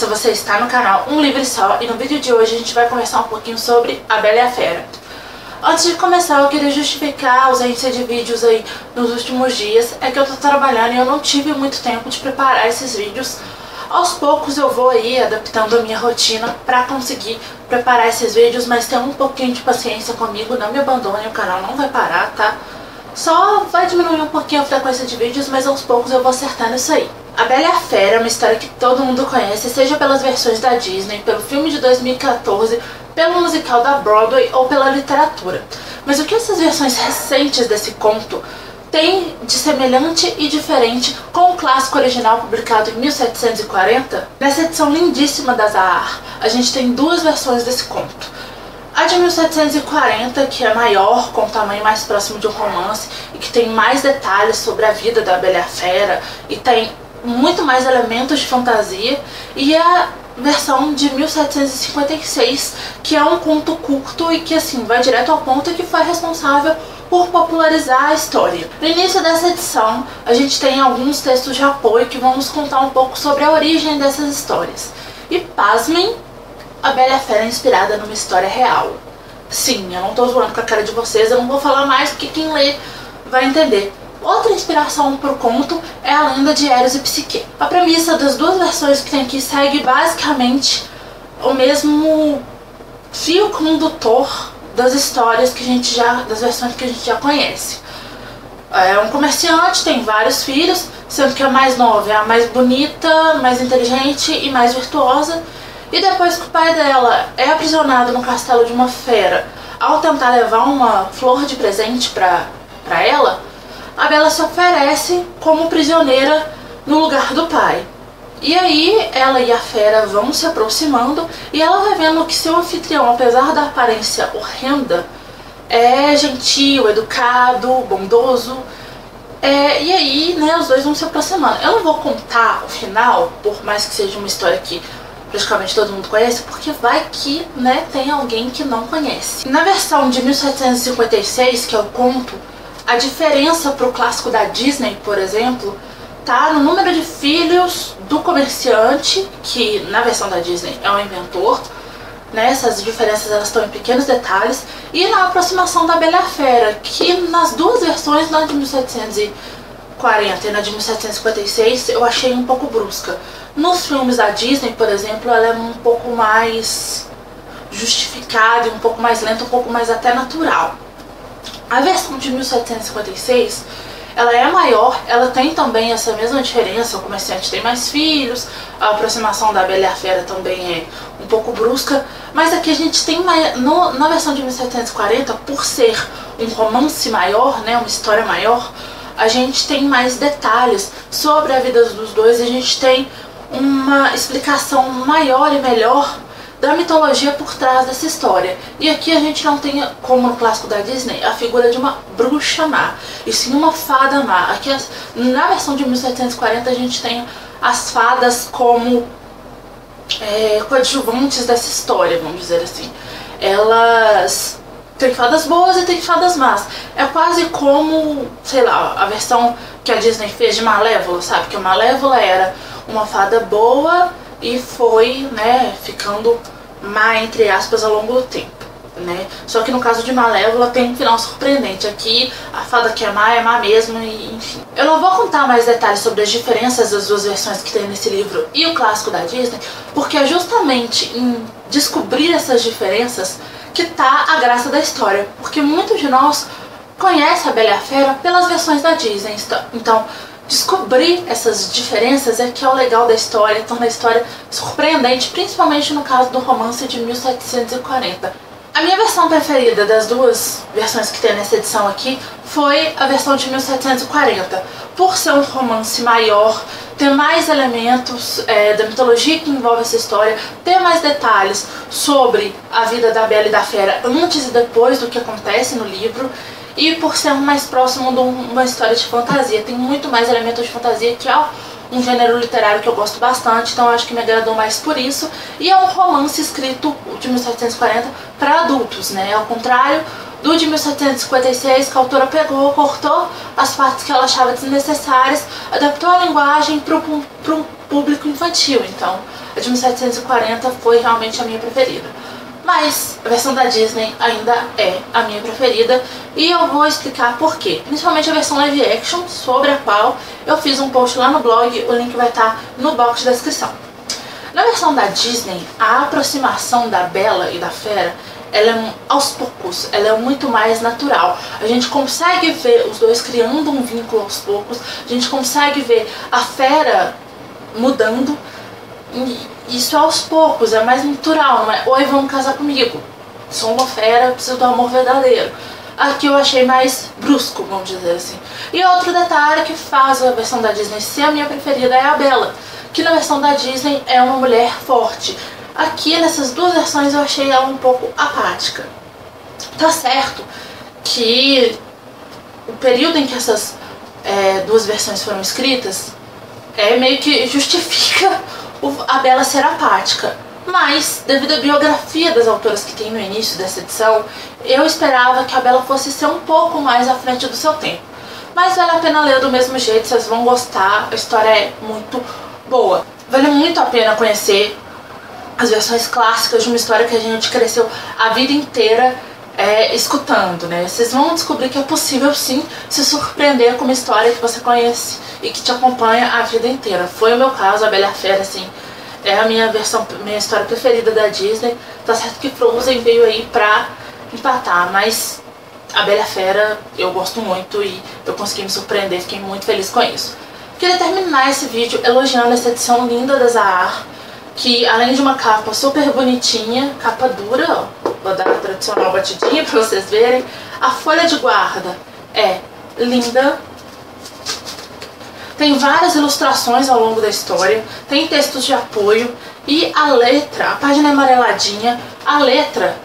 se você está no canal Um Livro Só, e no vídeo de hoje a gente vai conversar um pouquinho sobre A Bela e a Fera. Antes de começar, eu queria justificar a ausência de vídeos aí nos últimos dias. É que eu tô trabalhando e eu não tive muito tempo de preparar esses vídeos. Aos poucos eu vou aí adaptando a minha rotina pra conseguir preparar esses vídeos, mas tenha um pouquinho de paciência comigo, não me abandone, o canal não vai parar, tá? Só vai diminuir um pouquinho a frequência de vídeos, mas aos poucos eu vou acertando isso aí. A Bela e a Fera é uma história que todo mundo conhece, seja pelas versões da Disney, pelo filme de 2014, pelo musical da Broadway ou pela literatura. Mas o que essas versões recentes desse conto tem de semelhante e diferente com o clássico original publicado em 1740? Nessa edição lindíssima da Zahar, a gente tem duas versões desse conto. A de 1740, que é maior, com um tamanho mais próximo de um romance e que tem mais detalhes sobre a vida da Bela e a Fera e tem muito mais elementos de fantasia, e a versão de 1756, que é um conto curto e que assim vai direto ao ponto e que foi responsável por popularizar a história. No início dessa edição, a gente tem alguns textos de apoio que vão nos contar um pouco sobre a origem dessas histórias. E pasmem, A Bela e a Fera é inspirada numa história real. Sim, eu não tô zoando com a cara de vocês, eu não vou falar mais porque quem lê vai entender. Outra inspiração para o conto é a lenda de Eros e Psique. A premissa das duas versões que tem aqui segue basicamente o mesmo fio condutor das histórias que a gente das versões que a gente já conhece. É um comerciante, tem vários filhos, sendo que a mais nova é a mais bonita, mais inteligente e mais virtuosa. E depois que o pai dela é aprisionado no castelo de uma fera, ao tentar levar uma flor de presente para ela, a Bela se oferece como prisioneira no lugar do pai. E aí ela e a fera vão se aproximando e ela vai vendo que seu anfitrião, apesar da aparência horrenda, é gentil, educado, bondoso. E aí, né, os dois vão se aproximando. Eu não vou contar o final, por mais que seja uma história que praticamente todo mundo conhece, porque vai que, né, tem alguém que não conhece. Na versão de 1756, que é o conto, a diferença para o clássico da Disney, por exemplo, tá no número de filhos do comerciante, que na versão da Disney é um inventor, né? Essas diferenças elas estão em pequenos detalhes, e na aproximação da Bela e a Fera, que nas duas versões, na de 1740 e na de 1756, eu achei um pouco brusca. Nos filmes da Disney, por exemplo, ela é um pouco mais justificada, um pouco mais lenta, um pouco mais até natural. A versão de 1756, ela é maior, ela tem também essa mesma diferença, o comerciante tem mais filhos, a aproximação da Bela e a Fera também é um pouco brusca, mas aqui a gente tem, na versão de 1740, por ser um romance maior, né, uma história maior, a gente tem mais detalhes sobre a vida dos dois, e a gente tem uma explicação maior e melhor da mitologia por trás dessa história. E aqui a gente não tem, como no clássico da Disney, a figura de uma bruxa má, e sim uma fada má. Aqui na versão de 1740 a gente tem as fadas como coadjuvantes dessa história, vamos dizer assim. Elas tem fadas boas e tem fadas más. É quase como, sei lá, a versão que a Disney fez de Malévola, sabe? Que a Malévola era uma fada boa e foi, né, ficando má, entre aspas, ao longo do tempo, né? Só que no caso de Malévola tem um final surpreendente. Aqui a fada que é má mesmo, e enfim. Eu não vou contar mais detalhes sobre as diferenças das duas versões que tem nesse livro e o clássico da Disney, porque é justamente em descobrir essas diferenças que tá a graça da história, porque muitos de nós conhecem a Bela e a Fera pelas versões da Disney. Então descobrir essas diferenças é que é o legal da história, torna a história surpreendente, principalmente no caso do romance de 1740. A minha versão preferida das duas versões que tem nessa edição aqui foi a versão de 1740, por ser um romance maior, ter mais elementos da mitologia que envolve essa história, ter mais detalhes sobre a vida da Bela e da Fera antes e depois do que acontece no livro, e por ser mais próximo de uma história de fantasia. Tem muito mais elementos de fantasia, que é um gênero literário que eu gosto bastante, então eu acho que me agradou mais por isso. E é um romance escrito de 1740 para adultos, né? Ao contrário do de 1756, que a autora cortou as partes que ela achava desnecessárias, adaptou a linguagem para um público infantil, então a de 1740 foi realmente a minha preferida. Mas a versão da Disney ainda é a minha preferida e eu vou explicar por quê. Principalmente a versão live action, sobre a qual eu fiz um post lá no blog, o link vai estar no box de descrição. Na versão da Disney, a aproximação da Bela e da Fera, ela é aos poucos, ela é muito mais natural. A gente consegue ver os dois criando um vínculo aos poucos, a gente consegue ver a Fera mudando. Isso aos poucos, é mais natural, não é? Oi, vamos casar comigo. Sou uma fera, preciso do amor verdadeiro. Aqui eu achei mais brusco, vamos dizer assim. E outro detalhe que faz a versão da Disney ser a minha preferida é a Bela, que na versão da Disney é uma mulher forte. Aqui nessas duas versões eu achei ela um pouco apática. Tá certo que o período em que essas duas versões foram escritas meio que justifica a Bela ser apática, mas devido à biografia das autoras que tem no início dessa edição, eu esperava que a Bela fosse ser um pouco mais à frente do seu tempo. Mas vale a pena ler do mesmo jeito, vocês vão gostar, a história é muito boa. Vale muito a pena conhecer as versões clássicas de uma história que a gente cresceu a vida inteira escutando, né? Vocês vão descobrir que é possível sim se surpreender com uma história que você conhece e que te acompanha a vida inteira. Foi o meu caso, a Bela e a Fera, assim, é a minha história preferida da Disney. Tá certo que Frozen veio aí pra empatar, mas a Bela e a Fera eu gosto muito e eu consegui me surpreender, fiquei muito feliz com isso. Queria terminar esse vídeo elogiando essa edição linda da Zahar, que além de uma capa super bonitinha, capa dura, ó, vou dar a tradicional batidinha pra vocês verem, a folha de guarda é linda, tem várias ilustrações ao longo da história, tem textos de apoio e a letra, a página é amareladinha, a letra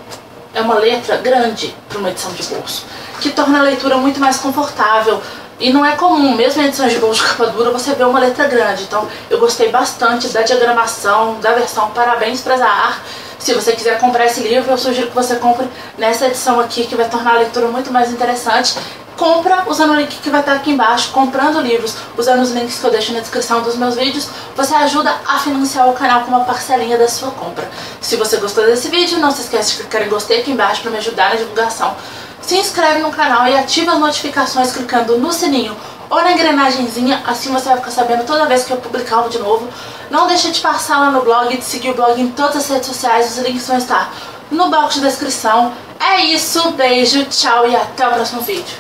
é uma letra grande para uma edição de bolso, que torna a leitura muito mais confortável. E não é comum, mesmo em edições de bolso de capa dura, você vê uma letra grande. Então eu gostei bastante da diagramação, da versão. Parabéns pra Zahar. Se você quiser comprar esse livro, eu sugiro que você compre nessa edição aqui, que vai tornar a leitura muito mais interessante. Compra usando o link que vai estar aqui embaixo. Comprando livros, usando os links que eu deixo na descrição dos meus vídeos, você ajuda a financiar o canal com uma parcelinha da sua compra. Se você gostou desse vídeo, não se esquece de clicar em gostei aqui embaixo para me ajudar na divulgação. Se inscreve no canal e ativa as notificações clicando no sininho ou na engrenagemzinha, assim você vai ficar sabendo toda vez que eu publicar algo de novo. Não deixe de passar lá no blog, de seguir o blog em todas as redes sociais, os links vão estar no box de descrição. É isso, beijo, tchau e até o próximo vídeo.